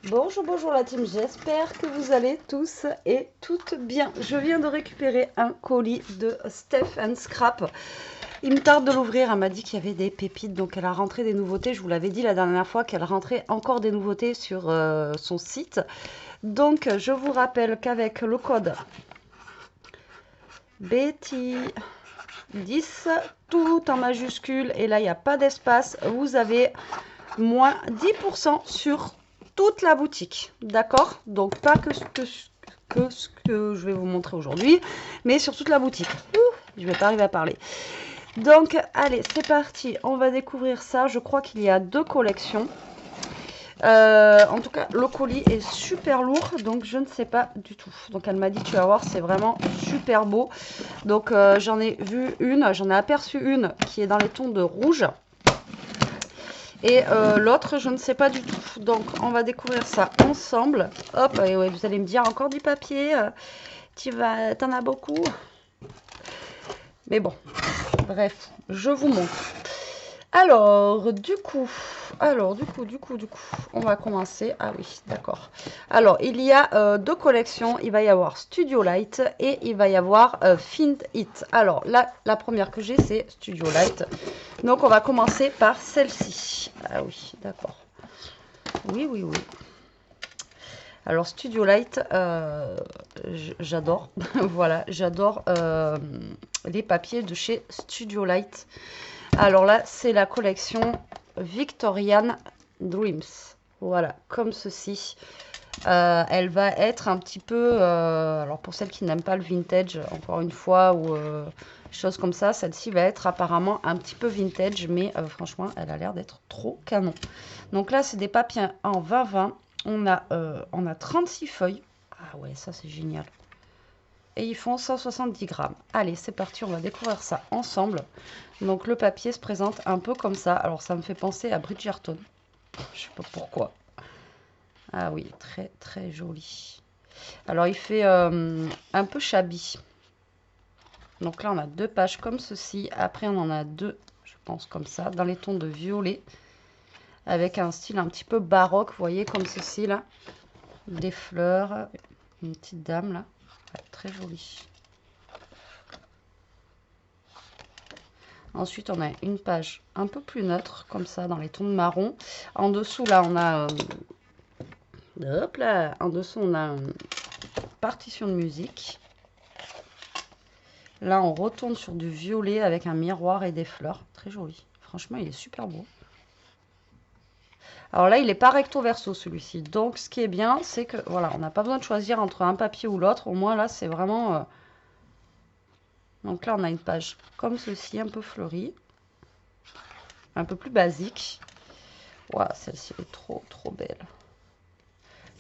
Bonjour, bonjour la team, j'espère que vous allez tous et toutes bien. Je viens de récupérer un colis de Steph Scrap. Il me tarde de l'ouvrir, elle m'a dit qu'il y avait des pépites, donc elle a rentré des nouveautés. Je vous l'avais dit la dernière fois qu'elle rentrait encore des nouveautés sur son site. Donc je vous rappelle qu'avec le code Betty10, tout en majuscule, et là il n'y a pas d'espace, vous avez moins 10% sur toute la boutique, d'accord? Donc pas que ce que je vais vous montrer aujourd'hui, mais sur toute la boutique. Je vais pas arriver à parler. Donc allez, c'est parti, on va découvrir ça. Je crois qu'il y a deux collections. En tout cas, le colis est super lourd, donc je ne sais pas du tout. Donc elle m'a dit, tu vas voir, c'est vraiment super beau. Donc j'en ai vu une, j'en ai aperçu une qui est dans les tons de rouge. Et l'autre, je ne sais pas du tout. Donc, on va découvrir ça ensemble. Hop, et ouais, vous allez me dire encore du papier. T'en as beaucoup. Mais bon, bref, je vous montre. Alors, du coup, on va commencer. Ah oui, d'accord. Alors, il y a deux collections. Il va y avoir Studio Light et il va y avoir Find It. Alors, là, la première que j'ai, c'est Studio Light. Donc, on va commencer par celle-ci. Ah oui, d'accord. Oui, oui, oui. Alors, Studio Light, j'adore. Voilà, j'adore les papiers de chez Studio Light. Alors là, c'est la collection Victorian Dreams. Voilà, comme ceci. Elle va être un petit peu... alors pour celles qui n'aiment pas le vintage, encore une fois, ou choses comme ça, celle-ci va être apparemment un petit peu vintage, mais franchement, elle a l'air d'être trop canon. Donc là, c'est des papiers en 20-20. On a 36 feuilles. Ah ouais, ça c'est génial. Et ils font 170 grammes. Allez, c'est parti, on va découvrir ça ensemble. Donc le papier se présente un peu comme ça. Alors ça me fait penser à Bridgerton. Je sais pas pourquoi. Ah oui, très très joli. Alors il fait un peu shabby. Donc là on a deux pages comme ceci. Après on en a deux, je pense comme ça, dans les tons de violet. Avec un style un petit peu baroque, vous voyez, comme ceci là. Des fleurs, une petite dame là. Ouais, très jolie. Ensuite, on a une page un peu plus neutre, comme ça, dans les tons de marron. En dessous, là, on a... hop là, en dessous, on a une partition de musique. Là, on retourne sur du violet avec un miroir et des fleurs. Très joli. Franchement, il est super beau. Alors là, il n'est pas recto verso, celui-ci. Donc, ce qui est bien, c'est que, voilà, on n'a pas besoin de choisir entre un papier ou l'autre. Au moins, là, c'est vraiment... Donc là, on a une page comme ceci, un peu fleurie. Un peu plus basique. Waouh, celle-ci est trop, trop belle.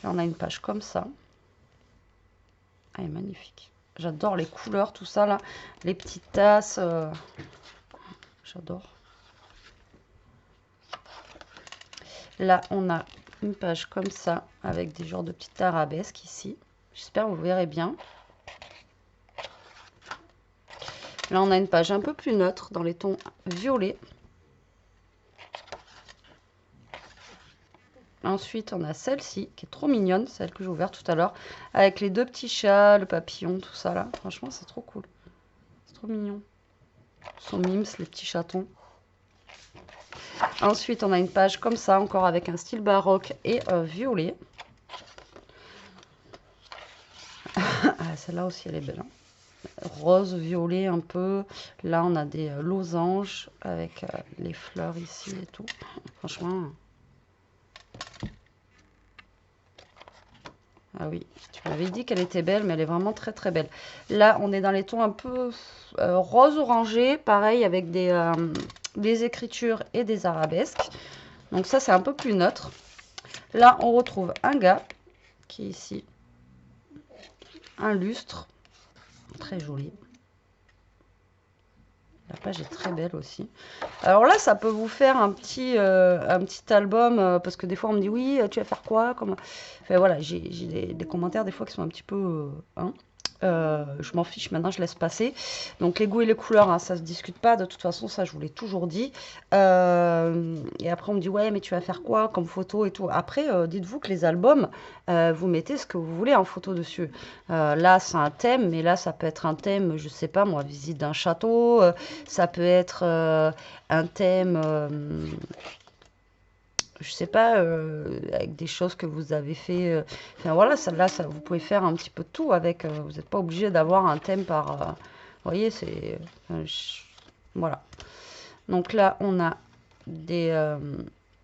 Là, on a une page comme ça. Ah, elle est magnifique. J'adore les couleurs, tout ça, là. Les petites tasses. J'adore. Là, on a une page comme ça, avec des genres de petites arabesques ici. J'espère que vous verrez bien. Là, on a une page un peu plus neutre, dans les tons violets. Ensuite, on a celle-ci, qui est trop mignonne, celle que j'ai ouverte tout à l'heure, avec les deux petits chats, le papillon, tout ça, là. Franchement, c'est trop cool. C'est trop mignon. Ils sont mimes, les petits chatons. Ensuite, on a une page comme ça, encore avec un style baroque et violet. Ah, celle-là aussi, elle est belle. Hein. Rose, violet un peu. Là, on a des losanges avec les fleurs ici et tout. Franchement. Ah oui, tu m'avais dit qu'elle était belle, mais elle est vraiment très très belle. Là, on est dans les tons un peu rose orangé, pareil avec des écritures et des arabesques. Donc ça, c'est un peu plus neutre. Là, on retrouve un gars qui est ici. Un lustre. Très joli. La page est très belle aussi. Alors là, ça peut vous faire un petit album, parce que des fois on me dit oui, tu vas faire quoi comme... Enfin voilà, j'ai des commentaires des fois qui sont un petit peu... hein. Je m'en fiche, maintenant je laisse passer. Donc les goûts et les couleurs, hein, ça se discute pas. De toute façon, ça je vous l'ai toujours dit. Et après on me dit ouais, mais tu vas faire quoi comme photo et tout. Après, dites-vous que les albums, vous mettez ce que vous voulez en photo dessus. Là, c'est un thème, mais là, ça peut être un thème, je sais pas moi, visite d'un château. Ça peut être un thème. Je sais pas, avec des choses que vous avez fait. Enfin voilà, là, ça, vous pouvez faire un petit peu de tout avec. Vous n'êtes pas obligé d'avoir un thème par. Vous voyez, c'est. Voilà. Donc là, on a des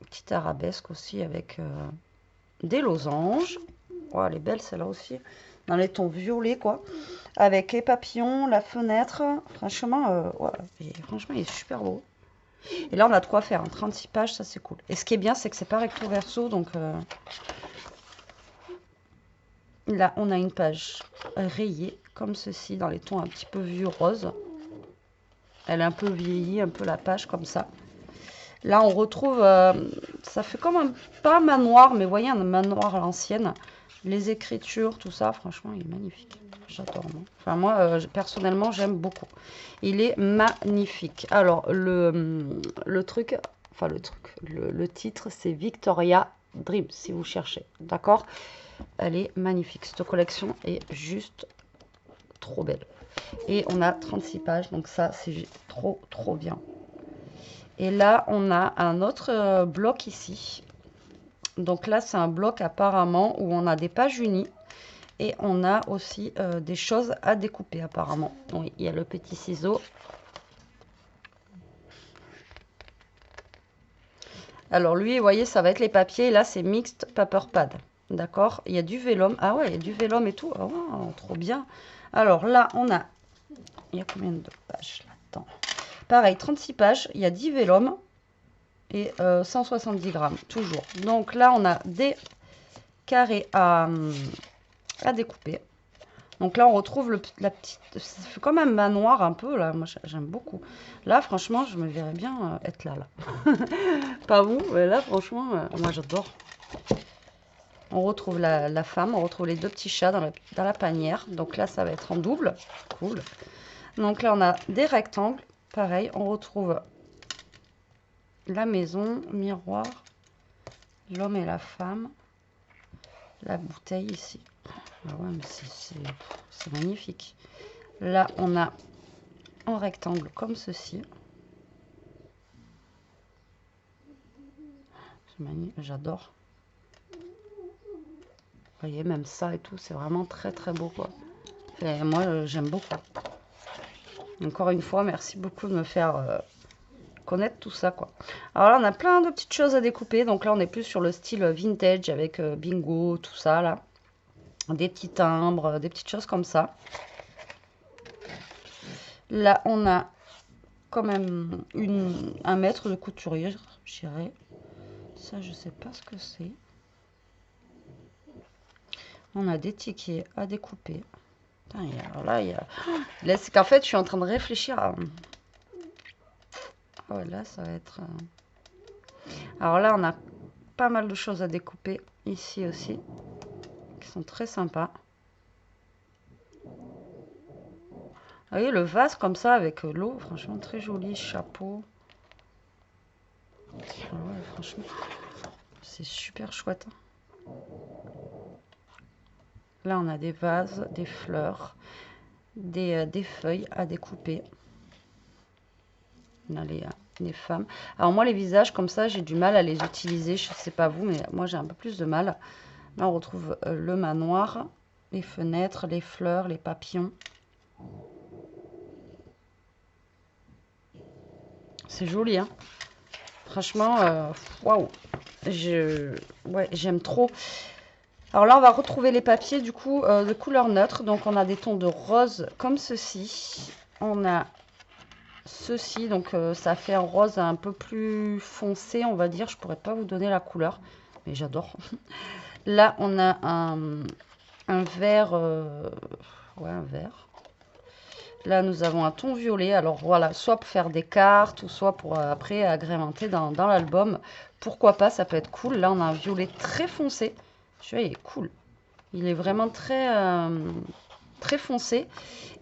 petites arabesques aussi avec des losanges. Oh, elle est belle celle-là aussi. Dans les tons violets, quoi. Avec les papillons, la fenêtre. Franchement, ouais, franchement, il est super beau. Et là, on a de quoi faire. 36 pages, ça c'est cool. Et ce qui est bien, c'est que c'est pas recto verso. Donc là, on a une page rayée, comme ceci, dans les tons un petit peu vieux rose. Elle est un peu vieillie, un peu la page comme ça. Là, on retrouve, ça fait comme un, pas un manoir, mais vous voyez, un manoir à l'ancienne. Les écritures, tout ça, franchement, il est magnifique. J'adore, moi. Enfin, moi, personnellement, j'aime beaucoup. Il est magnifique. Alors, le truc, enfin, le titre, c'est Victoria Dream, si vous cherchez. D'accord? Elle est magnifique. Cette collection est juste trop belle. Et on a 36 pages, donc ça, c'est trop, trop bien. Et là, on a un autre bloc ici. Donc là, c'est un bloc apparemment où on a des pages unies. Et on a aussi des choses à découper apparemment. Oui, il y a le petit ciseau. Alors lui, vous voyez, ça va être les papiers. Là, c'est Mixed Paper Pad. D'accord? Il y a du vélum. Ah ouais, il y a du vélum et tout. Oh, trop bien. Alors là, on a... Il y a combien de pages là-dedans? Pareil, 36 pages. Il y a 10 vélum et 170 grammes, toujours. Donc là, on a des carrés à découper. Donc là, on retrouve la petite... Ça fait comme un manoir un peu, là. Moi, j'aime beaucoup. Là, franchement, je me verrais bien être là. Pas vous, mais là, franchement, moi, j'adore. On retrouve la femme, on retrouve les deux petits chats dans la panière. Donc là, ça va être en double. Cool. Donc là, on a des rectangles. Pareil, on retrouve la maison, miroir, l'homme et la femme, la bouteille ici. Ah ouais, mais c'est magnifique. Là, on a en rectangle comme ceci. C'est magnifique, j'adore. Vous voyez, même ça et tout, c'est vraiment très très beau, quoi. Et moi, j'aime beaucoup. Encore une fois, merci beaucoup de me faire connaître tout ça, quoi. Alors là, on a plein de petites choses à découper. Donc là, on est plus sur le style vintage avec bingo, tout ça, là. Des petits timbres, des petites choses comme ça. Là, on a quand même un mètre de couturier, je dirais. Ça, je sais pas ce que c'est. On a des tickets à découper. Putain, alors là, là c'est qu'en fait, je suis en train de réfléchir à... Oh, là, ça va être... Alors là, on a pas mal de choses à découper. Ici aussi. Qui sont très sympas. Vous voyez, le vase comme ça, avec l'eau. Franchement, très joli. Chapeau. Ah ouais, franchement, c'est super chouette. Là, on a des vases, des fleurs, des feuilles à découper. On a les femmes. Alors moi, les visages comme ça, j'ai du mal à les utiliser. Je ne sais pas vous, mais moi, j'ai un peu plus de mal. Là, on retrouve le manoir, les fenêtres, les fleurs, les papillons. C'est joli, hein. Franchement, waouh. Ouais, j'aime trop. Alors là, on va retrouver les papiers du coup de couleur neutre. Donc on a des tons de rose comme ceci. On a ceci, donc ça fait un rose un peu plus foncé, on va dire. Je pourrais pas vous donner la couleur, mais j'adore. Là, on a un vert, ouais, un vert. Là, nous avons un ton violet. Alors voilà, soit pour faire des cartes, ou soit pour après agrémenter dans l'album. Pourquoi pas, ça peut être cool. Là, on a un violet très foncé. Je vois, il est cool. Il est vraiment très... très foncé.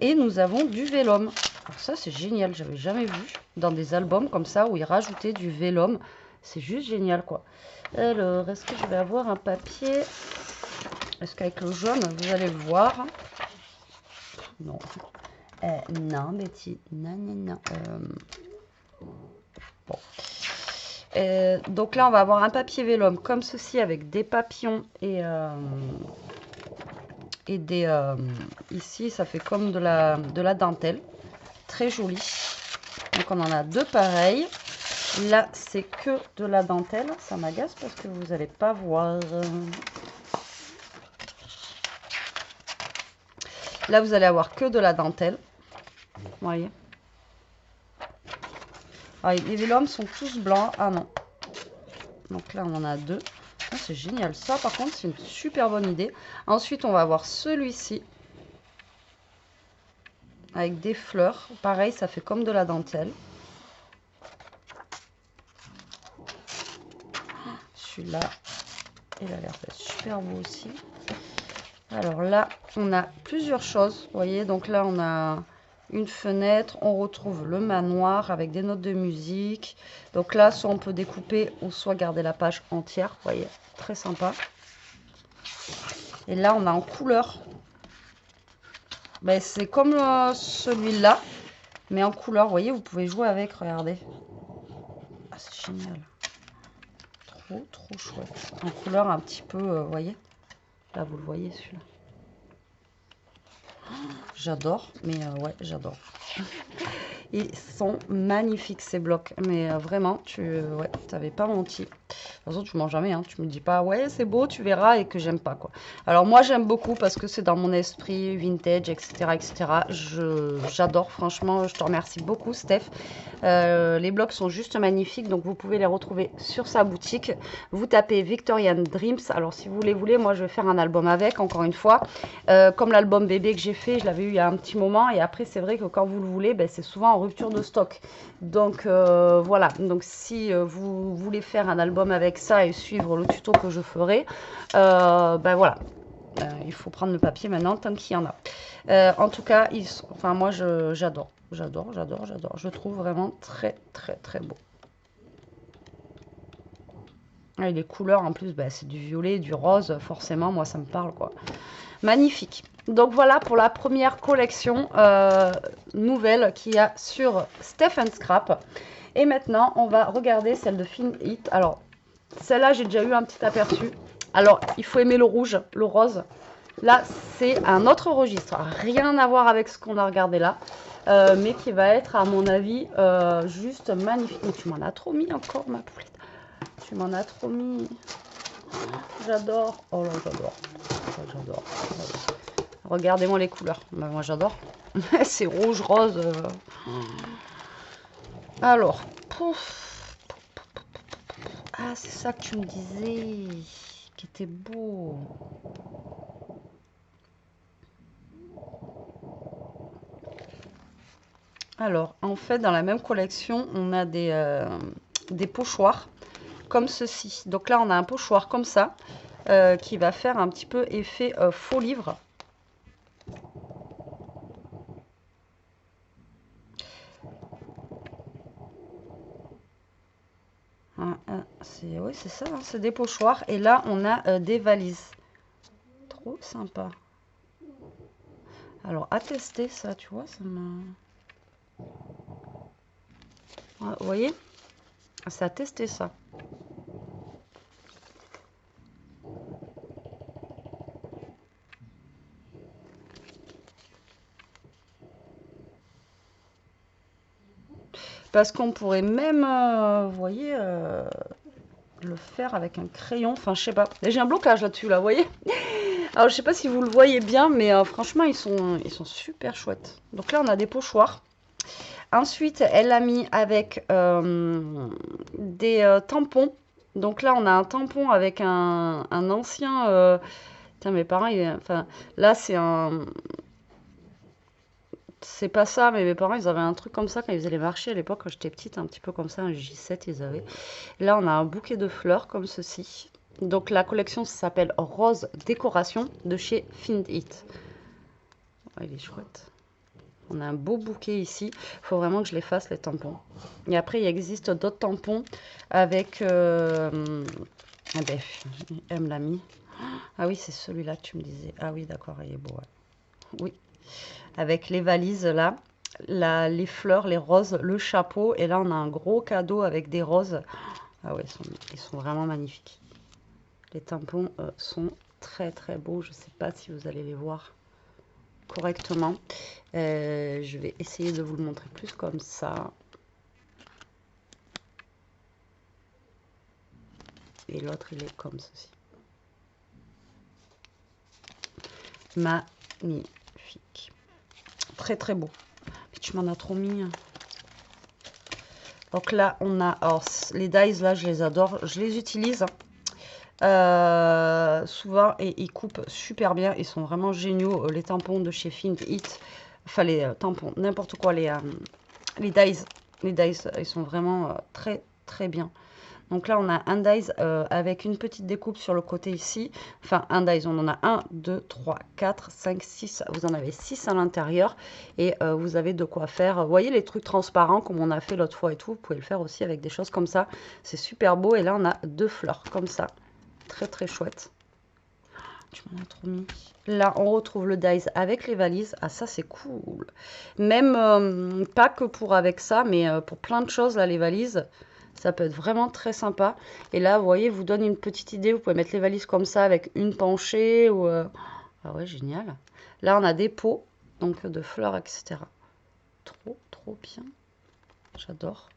Et nous avons du vélum. Alors ça, c'est génial. J'avais jamais vu dans des albums comme ça où ils rajoutaient du vélum. C'est juste génial, quoi. Alors, est-ce que je vais avoir un papier? Est-ce qu'avec le jaune, vous allez le voir? Non. Non, Betty. Non, non, non. Bon. Donc là, on va avoir un papier vélum comme ceci avec des papillons et des... ici, ça fait comme de la dentelle. Très joli. Donc, on en a deux pareils. Là, c'est que de la dentelle. Ça m'agace parce que vous n'allez pas voir. Là, vous allez avoir que de la dentelle. Vous voyez. Ah, les vélums sont tous blancs. Ah non. Donc là, on en a deux. Ah, c'est génial. Ça, par contre, c'est une super bonne idée. Ensuite, on va avoir celui-ci. Avec des fleurs. Pareil, ça fait comme de la dentelle. Celui-là, il a l'air super beau aussi. Alors là, on a plusieurs choses. Vous voyez, donc là, on a une fenêtre. On retrouve le manoir avec des notes de musique. Donc là, soit on peut découper ou soit garder la page entière. Vous voyez, très sympa. Et là, on a en couleur. Ben, c'est comme celui-là, mais en couleur. Vous voyez, vous pouvez jouer avec. Regardez. Ah, c'est génial. Trop chouette. En couleur un petit peu, vous voyez. Là, vous le voyez, celui-là. J'adore, mais ouais, j'adore. Ils sont magnifiques, ces blocs. Mais vraiment, tu t'avais pas menti. De toute façon, tu mens jamais. Hein. Tu me dis pas, ouais, c'est beau, tu verras, et que j'aime pas, quoi. Alors, moi, j'aime beaucoup parce que c'est dans mon esprit vintage, etc., etc. J'adore, franchement. Je te remercie beaucoup, Steph. Les blocs sont juste magnifiques, donc vous pouvez les retrouver sur sa boutique. Vous tapez Victorian Dreams. Alors, si vous les voulez, moi, je vais faire un album avec, encore une fois. Comme l'album bébé que j'ai fait, je l'avais eu il y a un petit moment. Et après, c'est vrai que quand vous le voulez, ben, c'est souvent en rupture de stock. Donc, voilà. Donc, si vous voulez faire un album avec ça et suivre le tuto que je ferai, ben voilà. Il faut prendre le papier maintenant, tant qu'il y en a. En tout cas, enfin, moi, j'adore. J'adore. Je trouve vraiment très beau. Et les couleurs, en plus, bah, c'est du violet, du rose. Forcément, moi, ça me parle, quoi. Magnifique. Donc, voilà pour la première collection nouvelle qu'il y a sur Steph & Scrap. Et maintenant, on va regarder celle de Find It. Alors, celle-là, j'ai déjà eu un petit aperçu. Alors, il faut aimer le rouge, le rose. Là, c'est un autre registre. Rien à voir avec ce qu'on a regardé là. Mais qui va être, à mon avis, juste magnifique. Mais tu m'en as trop mis encore, ma poulette. Tu m'en as trop mis. J'adore. Oh là, j'adore. Regardez-moi les couleurs. Bah, moi, j'adore. C'est rouge, rose. Alors, pouf. Ah, c'est ça que tu me disais. Qui était beau. Alors, en fait, dans la même collection, on a des pochoirs comme ceci. Donc là, on a un pochoir comme ça qui va faire un petit peu effet faux livre. Oui, c'est ça, hein, c'est des pochoirs. Et là, on a des valises. Trop sympa. Alors, à tester ça, tu vois, ça m'a... Ouais, vous voyez, c'est à tester ça. Parce qu'on pourrait même, vous voyez, le faire avec un crayon. Enfin, je sais pas. J'ai un blocage là-dessus, là, vous voyez. Alors, je sais pas si vous le voyez bien, mais franchement, ils sont super chouettes. Donc là, on a des pochoirs. Ensuite, elle l'a mis avec des tampons. Donc là, on a un tampon avec un ancien... Tiens, mes parents, enfin, là, c'est un... C'est pas ça, mais mes parents, ils avaient un truc comme ça quand ils faisaient les marchés à l'époque, quand j'étais petite, un petit peu comme ça, un J7, ils avaient. Là, on a un bouquet de fleurs comme ceci. Donc, la collection s'appelle Rose Décoration de chez Find It. Ah, il est chouette. On a un beau bouquet ici. Il faut vraiment que je les fasse, les tampons. Et après, il existe d'autres tampons avec... eh ben, elle me l'a mis. Ah oui, c'est celui-là que tu me disais. Ah oui, d'accord, il est beau. Ouais. Oui. Avec les valises, là. Les fleurs, les roses, le chapeau. Et là, on a un gros cadeau avec des roses. Ah ouais, ils sont vraiment magnifiques. Les tampons sont très, très beaux. Je ne sais pas si vous allez les voir correctement. Je vais essayer de vous le montrer plus comme ça. Et l'autre, il est comme ceci. Magnifique. Très, très beau. Mais tu m'en as trop mis. Donc là, on a... Alors, les dies, là, je les adore. Je les utilise souvent et ils coupent super bien. Ils sont vraiment géniaux. Les tampons de chez Find It. Enfin, les tampons, n'importe quoi. Les dies. Les dies, ils sont vraiment très, très bien. Donc là, on a un dies avec une petite découpe sur le côté ici. Enfin, un dies, on en a 1, 2, 3, 4, 5, 6. Vous en avez 6 à l'intérieur. Et vous avez de quoi faire. Vous voyez les trucs transparents comme on a fait l'autre fois et tout. Vous pouvez le faire aussi avec des choses comme ça. C'est super beau. Et là, on a 2 fleurs comme ça. Très, très chouette. Tu m'en as trop mis. Là, on retrouve le dies avec les valises. Ah, ça, c'est cool. Même pas que pour avec ça, mais pour plein de choses, là, les valises. Ça peut être vraiment très sympa. Et là, vous voyez, vous donne une petite idée. Vous pouvez mettre les valises comme ça avec une penchée. Ou, ah ouais, génial. Là, on a des pots, donc de fleurs, etc. Trop, trop bien. J'adore.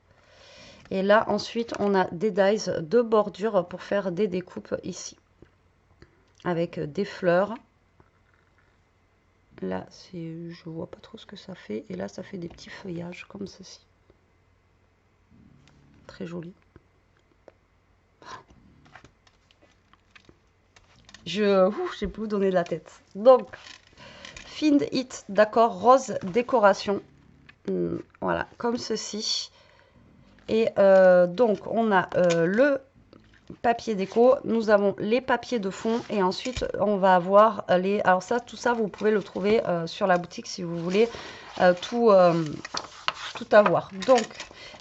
Et là, ensuite, on a des dies de bordure pour faire des découpes ici. Avec des fleurs. Là, je vois pas trop ce que ça fait. Et là, ça fait des petits feuillages comme ceci. Très joli. J'ai plus vous donner de la tête. Donc, Find It, d'accord, rose décoration. Voilà, comme ceci. Et donc, on a le papier déco. Nous avons les papiers de fond. Et ensuite, on va avoir les... Alors ça, tout ça, vous pouvez le trouver sur la boutique si vous voulez tout avoir. Donc,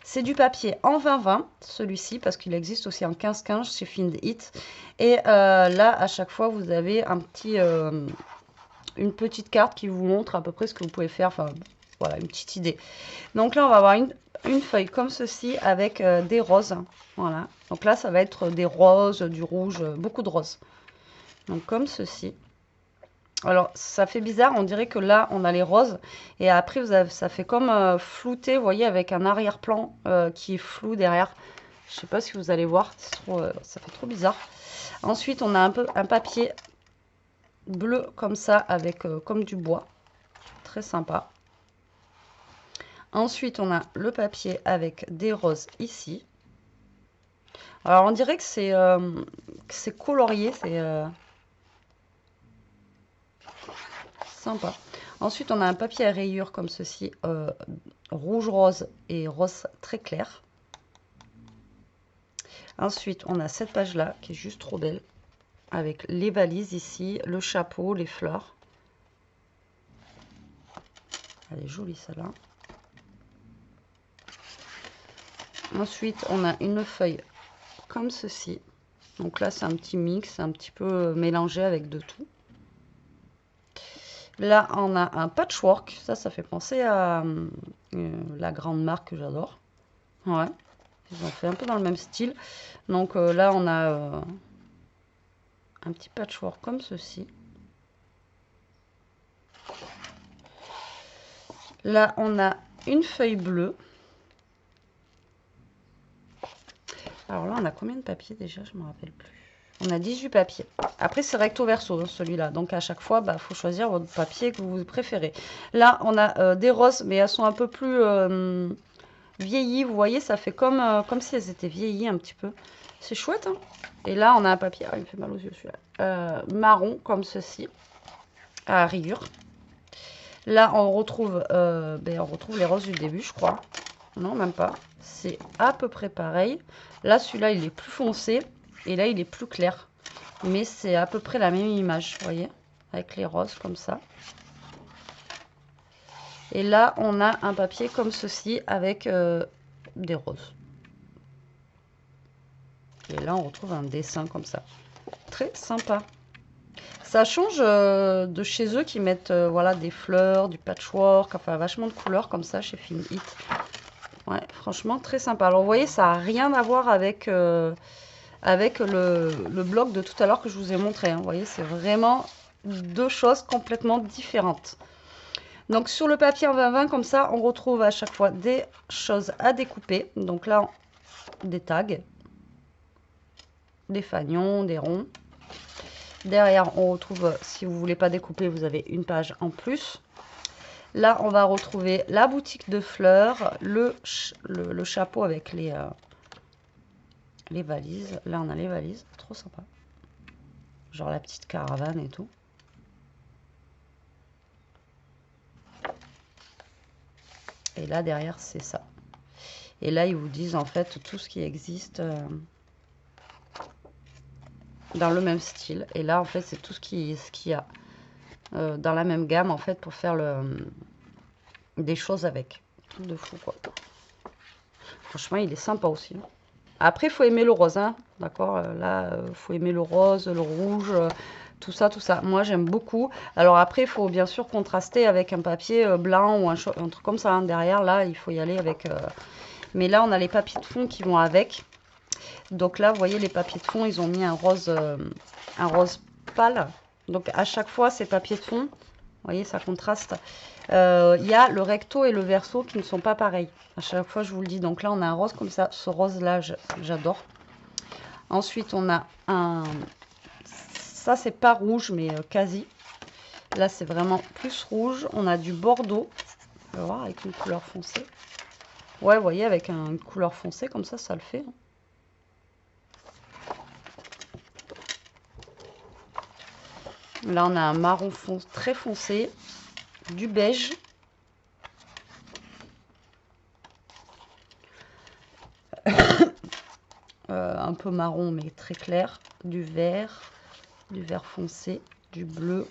c'est du papier en 20-20, celui-ci, parce qu'il existe aussi en 15-15 chez Find It. Et là, à chaque fois, vous avez un petit, une petite carte qui vous montre à peu près ce que vous pouvez faire. Enfin, voilà, une petite idée. Donc là, on va avoir une feuille comme ceci avec des roses. Voilà. Donc là, ça va être des roses, du rouge, beaucoup de roses. Donc comme ceci. Alors, ça fait bizarre, on dirait que là, on a les roses. Et après, ça fait comme flouté, vous voyez, avec un arrière-plan qui est flou derrière. Je ne sais pas si vous allez voir, ça fait trop bizarre. Ensuite, on a un papier bleu comme ça, avec comme du bois. Très sympa. Ensuite, on a le papier avec des roses ici. Alors, on dirait que c'est colorié, c'est... sympa. Ensuite, on a un papier à rayures comme ceci, rouge rose et rose très clair. Ensuite, on a cette page-là qui est juste trop belle, avec les valises ici, le chapeau, les fleurs. Elle est jolie celle-là. Ensuite, on a une feuille comme ceci. Donc là, c'est un petit mix, un petit peu mélangé avec de tout. Là, on a un patchwork. Ça fait penser à la grande marque que j'adore. Ouais, ils ont fait un peu dans le même style. Donc là, on a un petit patchwork comme ceci. Là, on a une feuille bleue. Alors là, on a combien de papiers déjà? Je ne me rappelle plus. On a 18 papiers. Après, c'est recto verso, celui-là. Donc, à chaque fois, il faut choisir votre papier que vous préférez. Là, on a des roses, mais elles sont un peu plus vieillies. Vous voyez, ça fait comme si elles étaient vieillies un petit peu. C'est chouette, hein. Et là, on a un papier... Ah, il me fait mal aux yeux, celui-là. Marron, comme ceci, à rayures. Là, on retrouve les roses du début, je crois. Non, même pas. C'est à peu près pareil. Là, celui-là, il est plus foncé. Et là, il est plus clair. Mais c'est à peu près la même image, vous voyez, avec les roses comme ça. Et là, on a un papier comme ceci avec des roses. Et là, on retrouve un dessin comme ça. Très sympa. Ça change de chez eux qui mettent voilà, des fleurs, du patchwork, enfin vachement de couleurs comme ça chez Film It. Ouais, franchement, très sympa. Alors, vous voyez, ça n'a rien à voir avec, avec le bloc de tout à l'heure que je vous ai montré. Hein. Vous voyez, c'est vraiment deux choses complètement différentes. Donc, sur le papier en 20-20, comme ça, on retrouve à chaque fois des choses à découper. Donc là, des tags, des fanions, des ronds. Derrière, on retrouve, si vous ne voulez pas découper, vous avez une page en plus. Là, on va retrouver la boutique de fleurs, le chapeau avec les valises. Là, on a les valises, trop sympa. Genre la petite caravane et tout. Et là, derrière, c'est ça. Et là, ils vous disent en fait tout ce qui existe dans le même style. Et là, en fait, c'est tout ce qu'il y a dans la même gamme, en fait, pour faire des choses avec. Truc de fou, quoi. Franchement, il est sympa aussi. Après, il faut aimer le rose, hein. D'accord? Là, il faut aimer le rose, le rouge, tout ça, tout ça. Moi, j'aime beaucoup. Alors après, il faut bien sûr contraster avec un papier blanc ou un truc comme ça. Hein. Derrière, là, il faut y aller avec... Mais là, on a les papiers de fond qui vont avec. Donc là, vous voyez, les papiers de fond, ils ont mis un rose pâle. Donc à chaque fois, ces papiers de fond, vous voyez, ça contraste. Il y a le recto et le verso qui ne sont pas pareils. À chaque fois, je vous le dis. Donc là, on a un rose comme ça. Ce rose-là, j'adore. Ensuite, on a un... Ça, c'est pas rouge, mais quasi. Là, c'est vraiment plus rouge. On a du bordeaux. On va voir, avec une couleur foncée. Ouais, vous voyez, avec une couleur foncée, comme ça le fait. Là, on a un marron très foncé, du beige, un peu marron mais très clair, du vert foncé, du bleu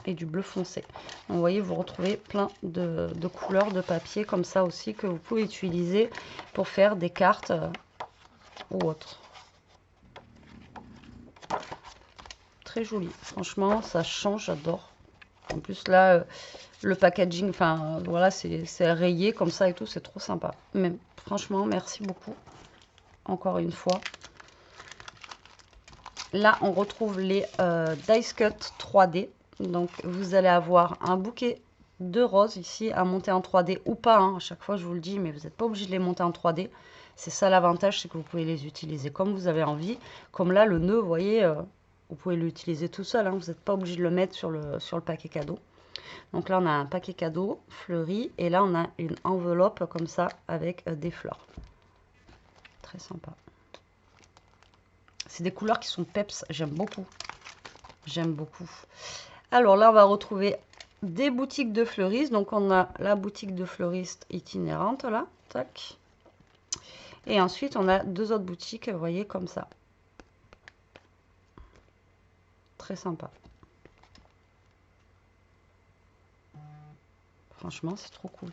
et du bleu foncé. Donc, vous voyez, vous retrouvez plein de couleurs de papier comme ça aussi que vous pouvez utiliser pour faire des cartes ou autres. Très joli, franchement, ça change, j'adore. En plus là, le packaging, enfin voilà, c'est rayé comme ça et tout, c'est trop sympa. Mais franchement, merci beaucoup, encore une fois. Là, on retrouve les Dice Cut 3D. Donc, vous allez avoir un bouquet de roses ici à monter en 3D ou pas. Hein. À chaque fois, je vous le dis, mais vous n'êtes pas obligé de les monter en 3D. C'est ça l'avantage, c'est que vous pouvez les utiliser comme vous avez envie. Comme là, le nœud, vous voyez, vous pouvez l'utiliser tout seul. Hein. Vous n'êtes pas obligé de le mettre sur le paquet cadeau. Donc là, on a un paquet cadeau fleuri. Et là, on a une enveloppe comme ça avec des fleurs. Très sympa. C'est des couleurs qui sont peps, j'aime beaucoup. J'aime beaucoup. Alors là, on va retrouver des boutiques de fleuristes. Donc on a la boutique de fleuriste itinérante là. Tac. Et ensuite, on a deux autres boutiques, vous voyez, comme ça. Très sympa. Franchement, c'est trop cool.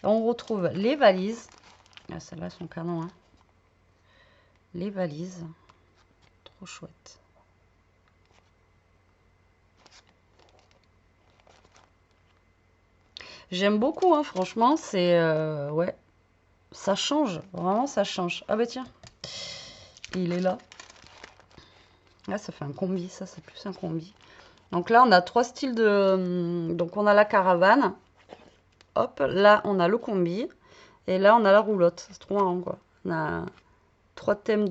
Et on retrouve les valises. Ah, celles-là sont canon, hein. Les valises. Trop chouette. J'aime beaucoup, hein, franchement, c'est... ouais, ça change, vraiment ça change. Ah bah tiens, il est là. Là, ça fait un combi, ça c'est plus un combi. Donc là, on a trois styles de... Donc on a la caravane. Hop, là, on a le combi. Et là, on a la roulotte. C'est trop marrant, quoi. On a trois thèmes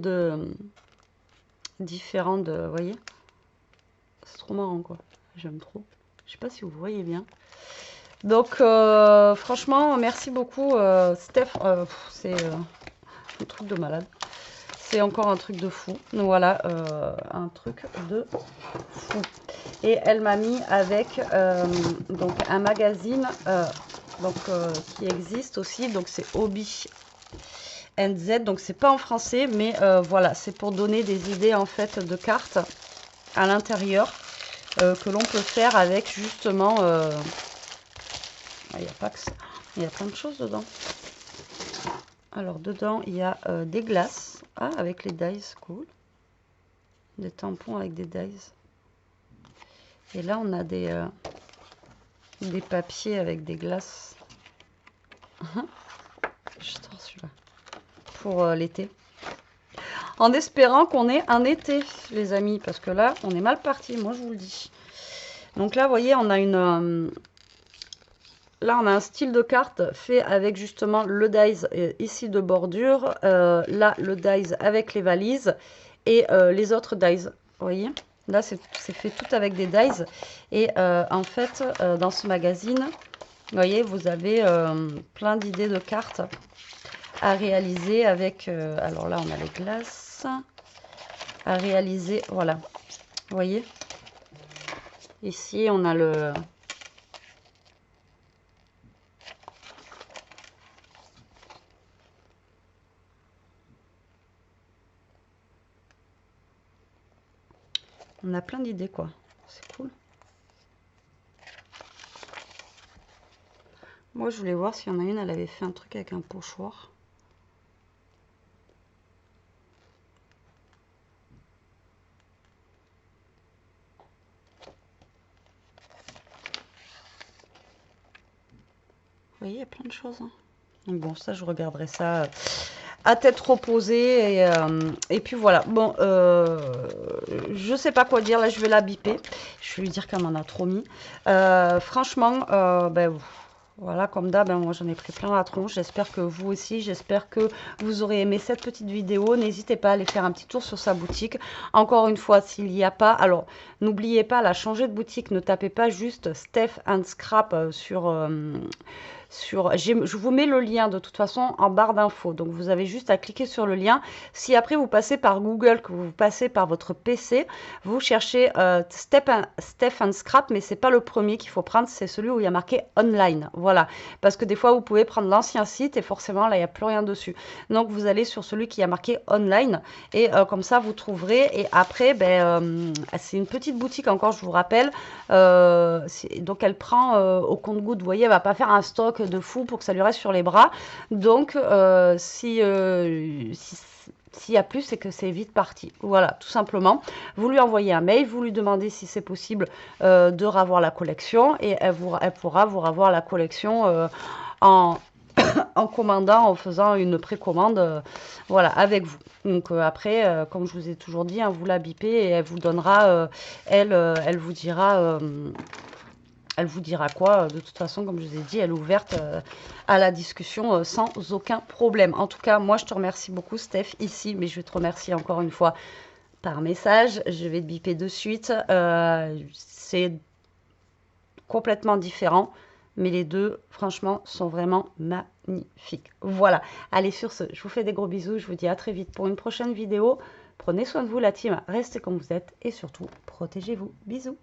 différents de... Vous voyez? C'est trop marrant, quoi. J'aime trop. Je sais pas si vous voyez bien. Donc, franchement, merci beaucoup, Steph. C'est un truc de malade. C'est encore un truc de fou. Donc, voilà, un truc de fou. Et elle m'a mis avec donc un magazine qui existe aussi. Donc, c'est Hobby NZ. Donc, c'est pas en français, mais voilà, c'est pour donner des idées en fait de cartes à l'intérieur que l'on peut faire avec justement... il n'y a pas que ça. Il y a plein de choses dedans. Alors, dedans, il y a des glaces. Ah, avec les dies, cool. Des tampons avec des dies. Et là, on a des papiers avec des glaces. J'adore celui-là. Pour l'été. En espérant qu'on ait un été, les amis. Parce que là, on est mal parti, moi, je vous le dis. Donc là, vous voyez, on a une... là, on a un style de carte fait avec justement le dies ici de bordure. Là, le dies avec les valises. Et les autres dies. Vous voyez ? Là, c'est fait tout avec des dies. Et en fait, dans ce magazine, vous voyez, vous avez plein d'idées de cartes à réaliser avec... alors là, on a les glaces. À réaliser, voilà. Vous voyez ? Ici, on a le... On a plein d'idées, quoi. C'est cool. Moi, je voulais voir s'il y en a une, elle avait fait un truc avec un pochoir. Vous voyez, il y a plein de choses. Hein. Donc bon, ça, je regarderai ça à tête reposée. Et puis voilà. Bon, je sais pas quoi dire. Là, je vais la biper. Je vais lui dire qu'elle m'en a trop mis. Franchement, ben... Voilà, comme d'hab, moi j'en ai pris plein la tronche. J'espère que vous aussi, j'espère que vous aurez aimé cette petite vidéo. N'hésitez pas à aller faire un petit tour sur sa boutique. Encore une fois, s'il n'y a pas, alors n'oubliez pas, elle a changé de boutique. Ne tapez pas juste Steph and Scrap je vous mets le lien de toute façon en barre d'infos. Donc vous avez juste à cliquer sur le lien. Si après vous passez par Google, que vous passez par votre PC, vous cherchez Steph and Scrap, mais c'est pas le premier qu'il faut prendre, c'est celui où il y a marqué online. Voilà, parce que des fois vous pouvez prendre l'ancien site et forcément là il n'y a plus rien dessus. Donc vous allez sur celui qui a marqué online et comme ça vous trouverez. Et après, c'est une petite boutique encore, je vous rappelle. Donc elle prend au compte-gouttes. Vous voyez, elle va pas faire un stock de fou pour que ça lui reste sur les bras. Donc s'il y a plus, c'est que c'est vite parti. Voilà, tout simplement. Vous lui envoyez un mail, vous lui demandez si c'est possible de ravoir la collection et elle pourra vous ravoir la collection en commandant, en faisant une précommande voilà, avec vous. Donc après, comme je vous ai toujours dit, hein, vous la bipez et elle vous donnera, elle vous dira... elle vous dira quoi. De toute façon, comme je vous ai dit, elle est ouverte à la discussion sans aucun problème. En tout cas, moi, je te remercie beaucoup, Steph, ici. Mais je vais te remercier encore une fois par message. Je vais te biper de suite. C'est complètement différent. Mais les deux, franchement, sont vraiment magnifiques. Voilà. Allez, sur ce, je vous fais des gros bisous. Je vous dis à très vite pour une prochaine vidéo. Prenez soin de vous, la team. Restez comme vous êtes. Et surtout, protégez-vous. Bisous.